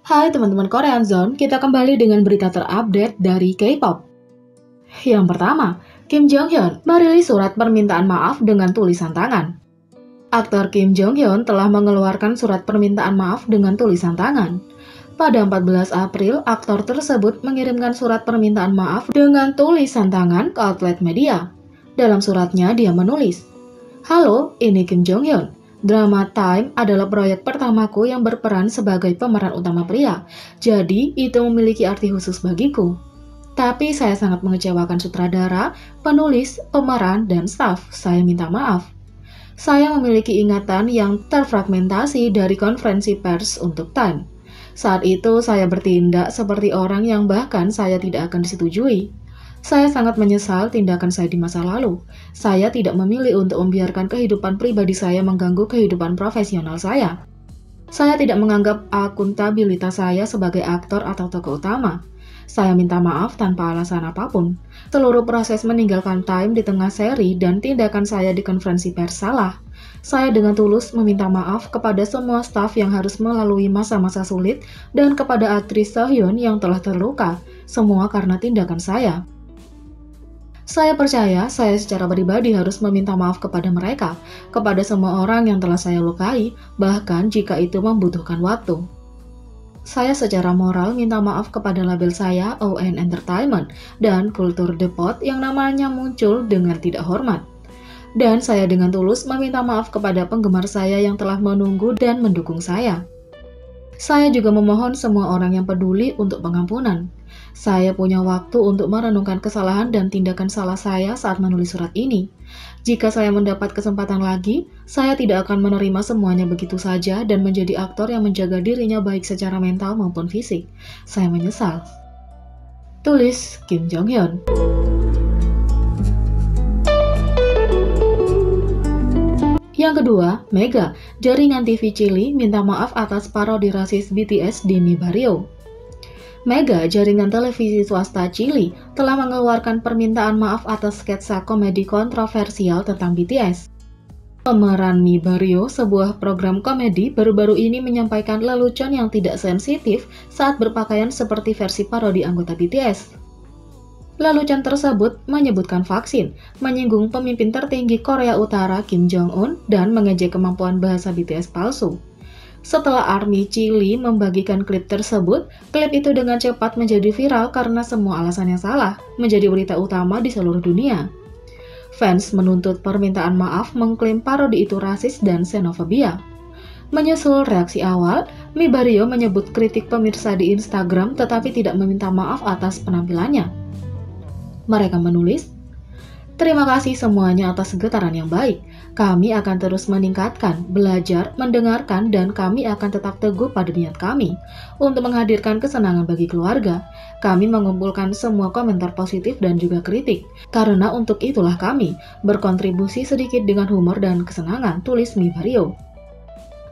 Hai teman-teman Korean Zone, kita kembali dengan berita terupdate dari K-pop. Yang pertama, Kim Jong Hyun merilis surat permintaan maaf dengan tulisan tangan. Aktor Kim Jong Hyun telah mengeluarkan surat permintaan maaf dengan tulisan tangan. Pada 14 April, aktor tersebut mengirimkan surat permintaan maaf dengan tulisan tangan ke outlet media. Dalam suratnya, dia menulis, "Halo, ini Kim Jong Hyun. Drama Time adalah proyek pertamaku yang berperan sebagai pemeran utama pria, jadi itu memiliki arti khusus bagiku. Tapi saya sangat mengecewakan sutradara, penulis, pemeran, dan staf. Saya minta maaf. Saya memiliki ingatan yang terfragmentasi dari konferensi pers untuk Time. Saat itu saya bertindak seperti orang yang bahkan saya tidak akan disetujui. Saya sangat menyesal tindakan saya di masa lalu. Saya tidak memilih untuk membiarkan kehidupan pribadi saya mengganggu kehidupan profesional saya. Saya tidak menganggap akuntabilitas saya sebagai aktor atau tokoh utama. Saya minta maaf tanpa alasan apapun. Seluruh proses meninggalkan Time di tengah seri dan tindakan saya di konferensi pers salah. Saya dengan tulus meminta maaf kepada semua staf yang harus melalui masa-masa sulit dan kepada aktris Seo-hyun yang telah terluka, semua karena tindakan saya. Saya percaya saya secara pribadi harus meminta maaf kepada mereka, kepada semua orang yang telah saya lukai, bahkan jika itu membutuhkan waktu. Saya secara moral minta maaf kepada label saya, ON Entertainment, dan Kultur Depot yang namanya muncul dengan tidak hormat. Dan saya dengan tulus meminta maaf kepada penggemar saya yang telah menunggu dan mendukung saya. Saya juga memohon semua orang yang peduli untuk pengampunan. Saya punya waktu untuk merenungkan kesalahan dan tindakan salah saya saat menulis surat ini. Jika saya mendapat kesempatan lagi, saya tidak akan menerima semuanya begitu saja dan menjadi aktor yang menjaga dirinya baik secara mental maupun fisik. Saya menyesal. Tulis Kim Jong Hyun. Yang kedua, Mega, jaringan TV Chili minta maaf atas parodi rasis BTS di Mibaryo. Mega, jaringan televisi swasta Chili, telah mengeluarkan permintaan maaf atas sketsa komedi kontroversial tentang BTS. Pemeran Mibaryo, sebuah program komedi, baru-baru ini menyampaikan lelucon yang tidak sensitif saat berpakaian seperti versi parodi anggota BTS. Lelucon tersebut menyebutkan vaksin, menyinggung pemimpin tertinggi Korea Utara Kim Jong-un, dan mengejek kemampuan bahasa BTS palsu. Setelah ARMY Chili membagikan klip tersebut, klip itu dengan cepat menjadi viral karena semua alasannya salah, menjadi berita utama di seluruh dunia. Fans menuntut permintaan maaf mengklaim parodi itu rasis dan xenofobia. Menyusul reaksi awal, Mibaryo menyebut kritik pemirsa di Instagram tetapi tidak meminta maaf atas penampilannya. Mereka menulis, "Terima kasih semuanya atas getaran yang baik. Kami akan terus meningkatkan, belajar, mendengarkan, dan kami akan tetap teguh pada niat kami untuk menghadirkan kesenangan bagi keluarga. Kami mengumpulkan semua komentar positif dan juga kritik, karena untuk itulah kami berkontribusi sedikit dengan humor dan kesenangan," tulis Mibaryo.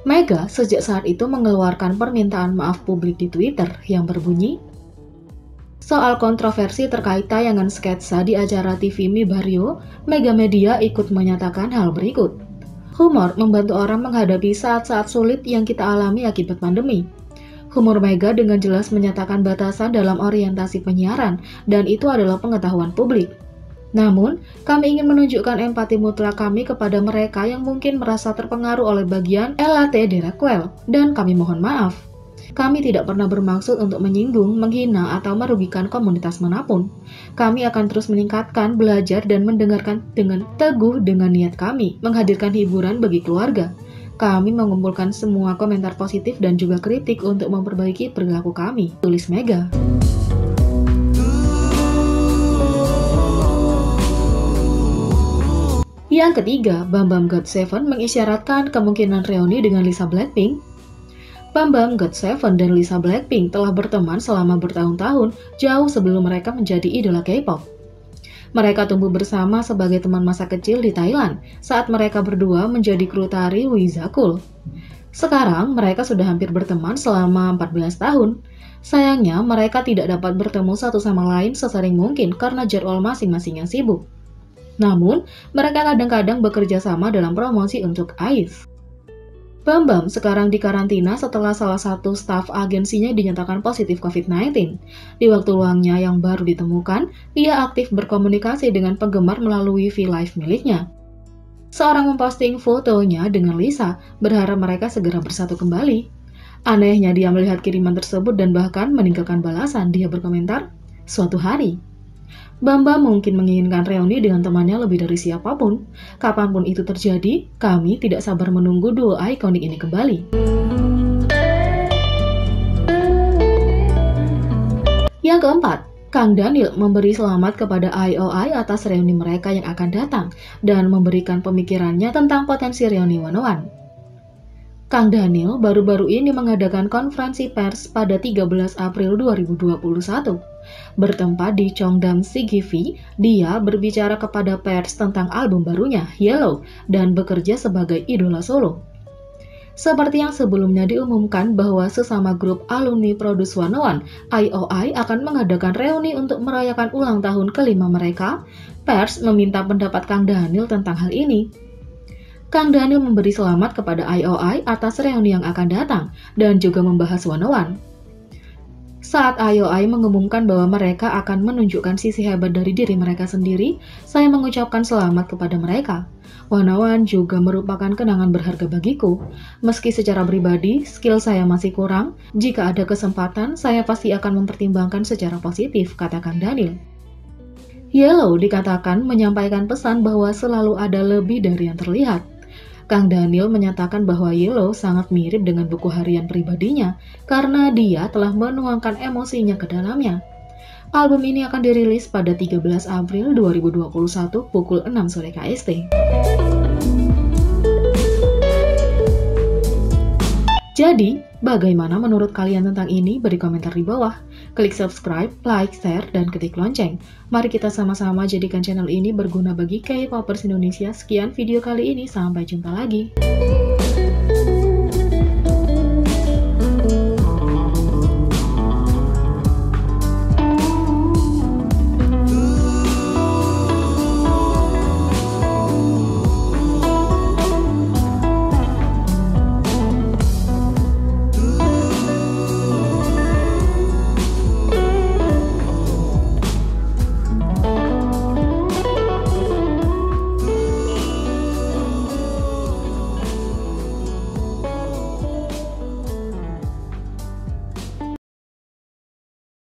Mega sejak saat itu mengeluarkan permintaan maaf publik di Twitter yang berbunyi, "Soal kontroversi terkait tayangan sketsa di acara TV Mibaryo, Mega Media ikut menyatakan hal berikut. Humor membantu orang menghadapi saat-saat sulit yang kita alami akibat pandemi. Humor Mega dengan jelas menyatakan batasan dalam orientasi penyiaran, dan itu adalah pengetahuan publik. Namun, kami ingin menunjukkan empati mutlak kami kepada mereka yang mungkin merasa terpengaruh oleh bagian LAT Derakwel, dan kami mohon maaf. Kami tidak pernah bermaksud untuk menyinggung, menghina, atau merugikan komunitas manapun. Kami akan terus meningkatkan, belajar, dan mendengarkan dengan teguh dengan niat kami, menghadirkan hiburan bagi keluarga. Kami mengumpulkan semua komentar positif dan juga kritik untuk memperbaiki perilaku kami," tulis Mega. Yang ketiga, Bam Bam GOT7 mengisyaratkan kemungkinan reuni dengan Lisa Blackpink. Bam Bam GOT7 dan Lisa Blackpink telah berteman selama bertahun-tahun, jauh sebelum mereka menjadi idola K-pop. Mereka tumbuh bersama sebagai teman masa kecil di Thailand, saat mereka berdua menjadi kru tari Wizakul. Sekarang, mereka sudah hampir berteman selama 14 tahun. Sayangnya, mereka tidak dapat bertemu satu sama lain sesering mungkin karena jadwal masing-masing yang sibuk. Namun, mereka kadang-kadang bekerja sama dalam promosi untuk IVE. Bambam sekarang dikarantina setelah salah satu staf agensinya dinyatakan positif COVID-19. Di waktu luangnya yang baru ditemukan, ia aktif berkomunikasi dengan penggemar melalui V-Live miliknya. Seorang memposting fotonya dengan Lisa, berharap mereka segera bersatu kembali. Anehnya dia melihat kiriman tersebut dan bahkan meninggalkan balasan. Dia berkomentar, "Suatu hari." Bambam mungkin menginginkan reuni dengan temannya lebih dari siapapun. Kapanpun itu terjadi, kami tidak sabar menunggu duo ikonik ini kembali. Yang keempat, Kang Daniel memberi selamat kepada IOI atas reuni mereka yang akan datang dan memberikan pemikirannya tentang potensi reuni One One. Kang Daniel baru-baru ini mengadakan konferensi pers pada 13 April 2021. Bertempat di Cheongdam CGV, dia berbicara kepada pers tentang album barunya, Yellow, dan bekerja sebagai idola solo. Seperti yang sebelumnya diumumkan bahwa sesama grup alumni Produce 101, IOI akan mengadakan reuni untuk merayakan ulang tahun kelima mereka, pers meminta pendapat Kang Daniel tentang hal ini. Kang Daniel memberi selamat kepada IOI atas reuni yang akan datang dan juga membahas 101. Saat IOI mengumumkan bahwa mereka akan menunjukkan sisi hebat dari diri mereka sendiri, saya mengucapkan selamat kepada mereka. 101 juga merupakan kenangan berharga bagiku. Meski secara pribadi, skill saya masih kurang, jika ada kesempatan, saya pasti akan mempertimbangkan secara positif, kata Kang Daniel. Yellow dikatakan menyampaikan pesan bahwa selalu ada lebih dari yang terlihat. Kang Daniel menyatakan bahwa Yellow sangat mirip dengan buku harian pribadinya karena dia telah menuangkan emosinya ke dalamnya. Album ini akan dirilis pada 13 April 2021 pukul 6 sore KST. Jadi, bagaimana menurut kalian tentang ini? Beri komentar di bawah. Klik subscribe, like, share, dan ketik lonceng. Mari kita sama-sama jadikan channel ini berguna bagi K-popers Indonesia. Sekian video kali ini, sampai jumpa lagi.